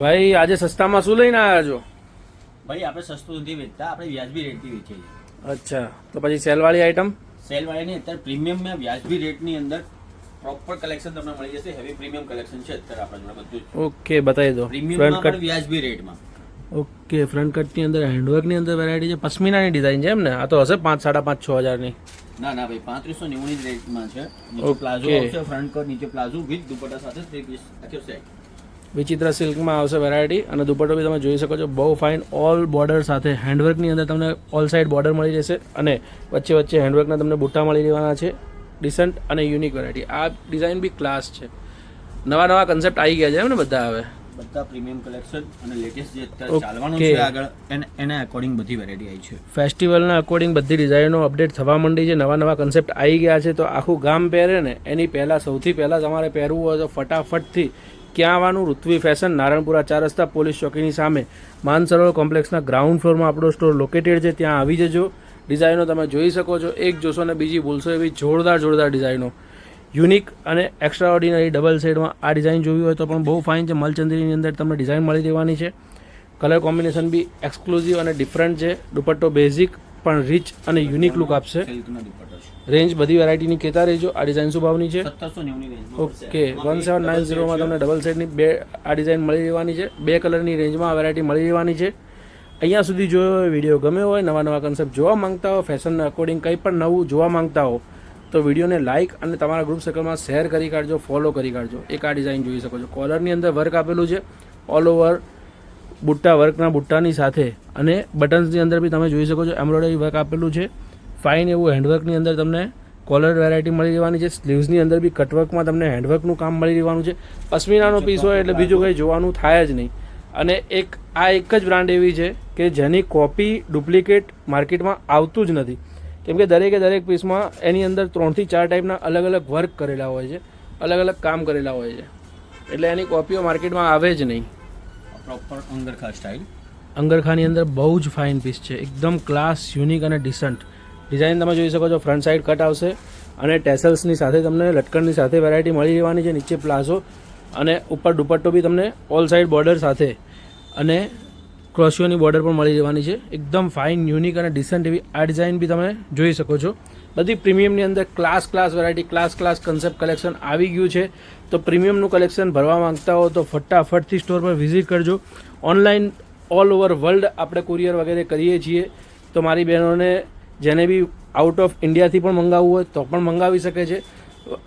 ભાઈ આજે સસ્તામાં શું લઈને આવ્યા છો? ભાઈ આપણે સસ્તું નથી વેચતા, આપણે વ્યાજબી રેટથી વેચીએ છીએ. અચ્છા, તો પછી સેલવાળી આઈટમ? સેલવાળાની અત્યારે પ્રીમિયમમાં વ્યાજબી રેટની અંદર પ્રોપર કલેક્શન તમને મળી જશે. હેવી પ્રીમિયમ કલેક્શન છે અત્યારે આપણા જોડે બધું જ. ઓકે, બતાવી દો. પ્રીમિયમમાં પણ વ્યાજબી રેટમાં. ઓકે, ફ્રન્ટ કટની અંદર હેન્ડવર્કની અંદર વેરાયટી છે, પશ્મિનાની ડિઝાઇન છે એમ ને? આ તો હશે 5, 5.5, 6,000ની. ના ના ભાઈ, 3590 ની રેટમાં છે. નીચે પ્લાઝો આવશે, ફ્રન્ટ કટ નીચે પ્લાઝો વિથ દુપટ્ટા સાથે 3 પીસ આખો સેટ. વિચિત્ર સિલ્કમાં આવશે વેરાયટી, અને દુપટ્ટો બી તમે જોઈ શકો છો, બહુ ફાઇન ઓલ બોર્ડર સાથે હેન્ડવર્કની અંદર તમને ઓલ સાઇડ બોર્ડર મળી જશે, અને વચ્ચે વચ્ચે હેન્ડવર્કના તમને બુટ્ટા મળી રહેવાના છે. ડિસન્ટ અને યુનિક વેરાયટી. આ ડિઝાઇન બી ક્લાસ છે. નવા નવા કન્સેપ્ટ આવી ગયા છે એમ ને બધા? હવે બધા પ્રીમિયમ કલેક્શન અને લેટેસ્ટ જે અત્યારે ચાલવાનું છે આગળ એના અકોર્ડિંગ બધી વેરાયટી આવી છે. ફેસ્ટિવલના અકોર્ડિંગ બધી ડિઝાઇનો અપડેટ થવા માંડી છે. નવા નવા કન્સેપ્ટ આવી ગયા છે, તો આખું ગામ પહેરે ને એની પહેલાં સૌથી પહેલાં તમારે પહેરવું હોય તો ફટાફટથી ક્યાં આવવાનું? ઋત્વી ફેશન, નારણપુરા 4 રસ્તા, પોલીસ ચોકીની સામે, માનસરોવર કોમ્પ્લેક્સના ગ્રાઉન્ડ ફ્લોરમાં આપણો સ્ટોર લોકેટેડ છે. ત્યાં આવી જજો. ડિઝાઇનો તમે જોઈ શકો છો, એક જોશો ને બીજી ભૂલશો એવી જોરદાર ડિઝાઇનો, યુનિક અને એક્સ્ટ્રા ઓર્ડિનરી. ડબલ સાઇડમાં આ ડિઝાઇન જોવી હોય તો પણ બહુ ફાઇન છે. મલચંદ્રીની અંદર તમને ડિઝાઇન મળી રહેવાની છે. કલર કોમ્બિનેશન બી એક્સક્લુઝિવ અને ડિફરન્ટ છે. દુપટ્ટો બેઝિક પણ રીચ અને યુનિક લુક આપશે. રેન્જ બધી વેરાયટીની કહેતા રહેજો. આ ડિઝાઇન શું ભાવની છે? 1790 ની રેન્જ. ઓકે, 1790 માં તમને ડબલ સાઇડની બે આ ડિઝાઇન મળી રહેવાની છે. 2 કલરની રેન્જમાં આ વેરાયટી મળી રહેવાની છે. અહીંયા સુધી જોયો વિડીયો ગમ્યો હોય, નવા નવા કન્સેપ્ટ જોવા માંગતા હો, ફેશનના અકોર્ડિંગ કંઈ પણ નવું જોવા માંગતા હો, તો વિડીયોને લાઇક અને તમારા ગ્રુપ સર્કલમાં શેર કરી કાઢજો, ફોલો કરી કાઢજો. એક આ ડિઝાઇન જોઈ શકો છો, કોલરની અંદર વર્ક આપેલું છે, ઓલ ઓવર બુટ્ટા વર્કના બુટ્ટાની સાથે, અને બટન્સની અંદર બી તમે જોઈ શકો છો એમ્બ્રોઇડરી વર્ક આપેલું છે. ફાઇન એવું હેન્ડવર્કની અંદર તમને કોલર વેરાયટી મળી રહેવાની છે. સ્લીવ્સની અંદર બી કટવર્કમાં તમને હેન્ડવર્કનું કામ મળી રહેવાનું છે. પશ્મિનાનો પીસ હોય એટલે બીજું કંઈ જોવાનું થાય જ નહીં. અને આ એક જ બ્રાન્ડ એવી છે કે જેની કોપી ડુપ્લિકેટ માર્કેટમાં આવતું જ નથી, કેમ કે દરેક પીસમાં એની અંદર 3 થી 4 ટાઈપના અલગ અલગ વર્ક કરેલા હોય છે, અલગ અલગ કામ કરેલા હોય છે, એટલે એની કોપીઓ માર્કેટમાં આવે જ નહીં. Proper અંગરખા style. અંગરખાની અંદર બહુ જ ફાઇન પીસ છે, એકદમ ક્લાસ, યુનિક અને ડિસન્ટ. ડિઝાઇન તમે જોઈ શકો છો, ફ્રન્ટ સાઇડ કટ આવશે અને ટેસલ્સની સાથે તમને લટકણની સાથે વેરાયટી મળી રહેવાની છે. નીચે પ્લાઝો અને ઉપર દુપટ્ટો બી તમને ઓલ સાઇડ બોર્ડર સાથે અને ક્રોશિયોની બોર્ડર પણ મળી રહેવાની છે. એકદમ ફાઇન, યુનિક અને ડિસન્ટ એવી આ ડિઝાઇન બી તમે જોઈ શકો છો. બધી પ્રીમિયમની અંદર class variety, class concept collection આવી ગયું છે. તો પ્રીમિયમનું કલેક્શન ભરવા માંગતા હો તો ફટાફટથી સ્ટોર પર વિઝિટ કરજો. ઓનલાઈન ઓલ ઓવર વર્લ્ડ આપણે કુરિયર વગેરે કરીએ છીએ, તો મારી બહેનોને જેને બી આઉટ ઓફ ઇન્ડિયાથી પણ મંગાવવું હોય તો પણ મંગાવી શકે છે,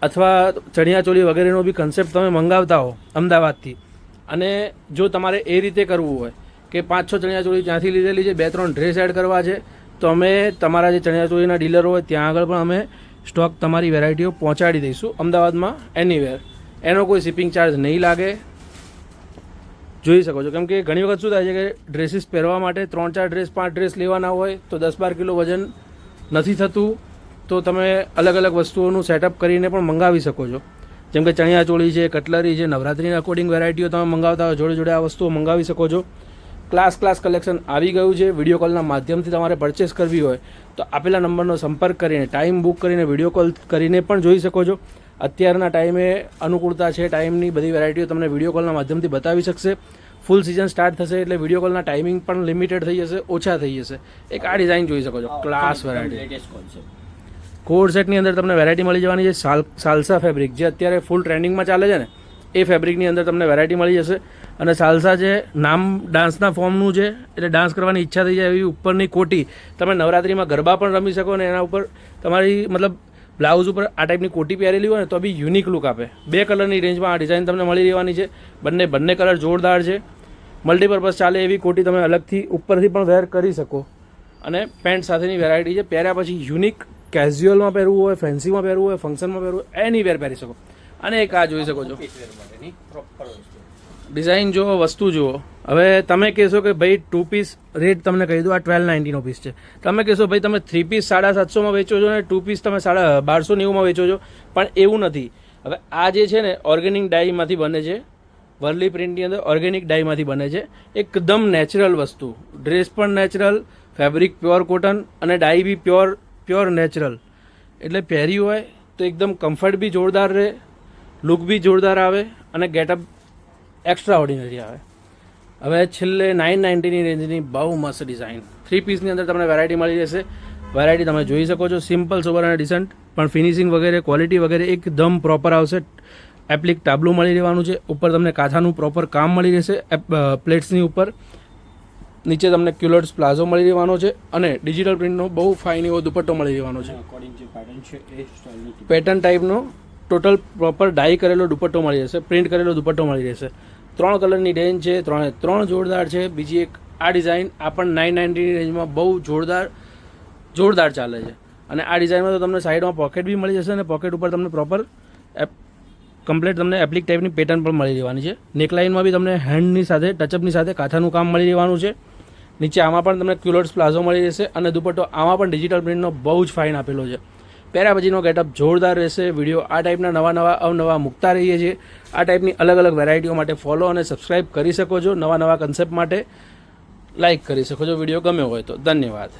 અથવા ચણિયાચોળી વગેરેનો બી કન્સેપ્ટ તમે મંગાવતા હો અમદાવાદથી, અને જો તમારે એ રીતે કરવું હોય કે 5-6 ચણિયાચોળી ત્યાંથી લીધેલી છે, 2-3 ડ્રેસ એડ કરવા છે, તો અમે તમારા જે ચણિયાચોળીના ડીલર હોય ત્યાં આગળ પણ અમે સ્ટોક તમારી વેરાયટીઓ પહોંચાડી દઈશું અમદાવાદમાં એનીવેર. એનો કોઈ શિપિંગ ચાર્જ નહીં લાગે. જોઈ શકો છો, કેમ કે ઘણી વખત શું થાય છે કે ડ્રેસીસ પહેરવા માટે 3-4 ડ્રેસ 5 ડ્રેસ લેવાના હોય તો 10-12 કિલો વજન નથી થતું, તો તમે અલગ અલગ વસ્તુઓનું સેટઅપ કરીને પણ મંગાવી શકો છો. જેમ કે ચણિયાચોળી છે, કટલરી છે, નવરાત્રિના અકોર્ડિંગ વેરાયટીઓ તમે મંગાવતા હોય, જોડે આ વસ્તુઓ મંગાવી શકો છો. ક્લાસ કલેક્શન આવી ગયું છે. વિડીયો કોલના માધ્યમથી તમારે પરચેસ કરવી હોય તો આપેલા નંબરનો સંપર્ક કરીને ટાઈમ બુક કરીને વિડીયો કોલ કરીને પણ જોઈ શકો છો. અત્યારના ટાઈમે અનુકૂળતા છે ટાઈમની, બધી વેરાયટીઓ તમને વિડીયો કોલના માધ્યમથી બતાવી શકશે. ફૂલ સિઝન સ્ટાર્ટ થશે એટલે વિડીયો કોલના ટાઈમિંગ પણ લિમિટેડ થઈ જશે, ઓછા થઈ જશે. એક આ ડિઝાઇન જોઈ શકો છો, ક્લાસ વેરાયટી. કોડ સેટની અંદર તમને વેરાયટી મળી જવાની છે. સાલ્સા ફેબ્રિક જે અત્યારે ફૂલ ટ્રેન્ડિંગમાં ચાલે છે ને, એ ફેબ્રિકની અંદર તમને વેરાયટી મળી જશે. અને સાલ્સા છે, નામ ડાન્સના ફોર્મનું છે, એટલે ડાન્સ કરવાની ઈચ્છા થઈ જાય એવી ઉપરની કોટી. તમે નવરાત્રિમાં ગરબા પણ રમી શકો ને એના ઉપર તમારી મતલબ બ્લાઉઝ ઉપર આ ટાઈપની કોટી પહેરેલી હોય ને તો બી યુનિક લુક આપે. 2 કલરની રેન્જમાં આ ડિઝાઇન તમને મળી રહેવાની છે. બંને કલર જોરદાર છે. મલ્ટીપર્પઝ ચાલે એવી કોટી તમે અલગથી ઉપરથી પણ વેર કરી શકો. અને પેન્ટ સાથેની વેરાયટી છે. પહેર્યા પછી યુનિક કેઝ્યુઅલમાં પહેરવું હોય, ફેન્સીમાં પહેરવું હોય, ફંક્શનમાં પહેરવું હોય, એની વેર પહેરી શકો. અને એક આ જોઈ શકો છો ડિઝાઇન જુઓ, વસ્તુ જુઓ. હવે તમે કહેશો કે ભાઈ 2 પીસ રેટ તમને કહી દઉં, આ 1290 પીસ છે. તમે કહેશો ભાઈ તમે 3 પીસ 750 વેચો છો ને 2 પીસ તમે 1290 વેચો છો, પણ એવું નથી. હવે આ જે છે ને ઓર્ગેનિક ડાઈમાંથી બને છે, વર્લી પ્રિન્ટની અંદર ઓર્ગેનિક ડાઈમાંથી બને છે. એકદમ નેચરલ વસ્તુ, ડ્રેસ પણ નેચરલ, ફેબ્રિક પ્યોર કોટન અને ડાઈ બી પ્યોર નેચરલ. એટલે પહેરી હોય તો એકદમ કમ્ફર્ટ બી જોરદાર રહે, લુક બી જોરદાર આવે અને ગેટઅપ એક્સ્ટ્રા ઓર્ડિનરી આવે. હવે છેલ્લે 990ની રેન્જની બહુ મસ્ત ડિઝાઇન 3 પીસની અંદર તમને વેરાયટી મળી જશે. વેરાયટી તમે જોઈ શકો છો, સિમ્પલ સોબર અને ડિસન્ટ, પણ ફિનિશિંગ વગેરે ક્વોલિટી વગેરે એકદમ પ્રોપર આવશે. એપ્લિક ટાબલું મળી રહેવાનું છે, ઉપર તમને કાંથાનું પ્રોપર કામ મળી રહેશે પ્લેટ્સની ઉપર. નીચે તમને ક્યુલોટ્સ પ્લાઝો મળી રહેવાનો છે અને ડિજિટલ પ્રિન્ટનો બહુ ફાઇન એવો દુપટ્ટો મળી રહેવાનો છે. અકોર્ડિંગ જે પેટર્ન છે એ સ્ટાઇલની પેટર્ન ટાઈપનો ટોટલ પ્રોપર ડાઈ કરેલો દુપટ્ટો મળી જશે, પ્રિન્ટ કરેલો દુપટ્ટો મળી રહેશે. 3 કલરની રેન્જ છે, 3 જોરદાર છે. બીજી એક આ ડિઝાઇન આ પણ 990ની રેન્જમાં બહુ જોરદાર ચાલે છે. અને આ ડિઝાઇનમાં તો તમને સાઈડમાં પોકેટ બી મળી જશે અને પોકેટ ઉપર તમને પ્રોપર કમ્પ્લીટ તમને એપ્લિક ટાઈપની પેટર્ન પણ મળી રહેવાની છે. નેકલાઇનમાં બી તમને હેન્ડની સાથે ટચઅપની સાથે કાંથાનું કામ મળી રહેવાનું છે. નીચે આમાં પણ તમને ક્યુલોટ્સ પ્લાઝો મળી રહેશે અને દુપટ્ટો આમાં પણ ડિજિટલ પ્રિન્ટનો બહુ જ ફાઇન આપેલો છે. પહેર્યા પછીનો ગેટઅપ જોરદાર રહેશે. વિડીયો આ ટાઈપના નવા અવનવા મૂકતા રહીએ છીએ. આ ટાઈપની અલગ વેરાયટીઓ માટે ફોલો અને સબસ્ક્રાઇબ કરી શકો છો. નવા કન્સેપ્ટ માટે લાઇક કરી શકો છો વિડીયો ગમ્યો હોય તો. ધન્યવાદ.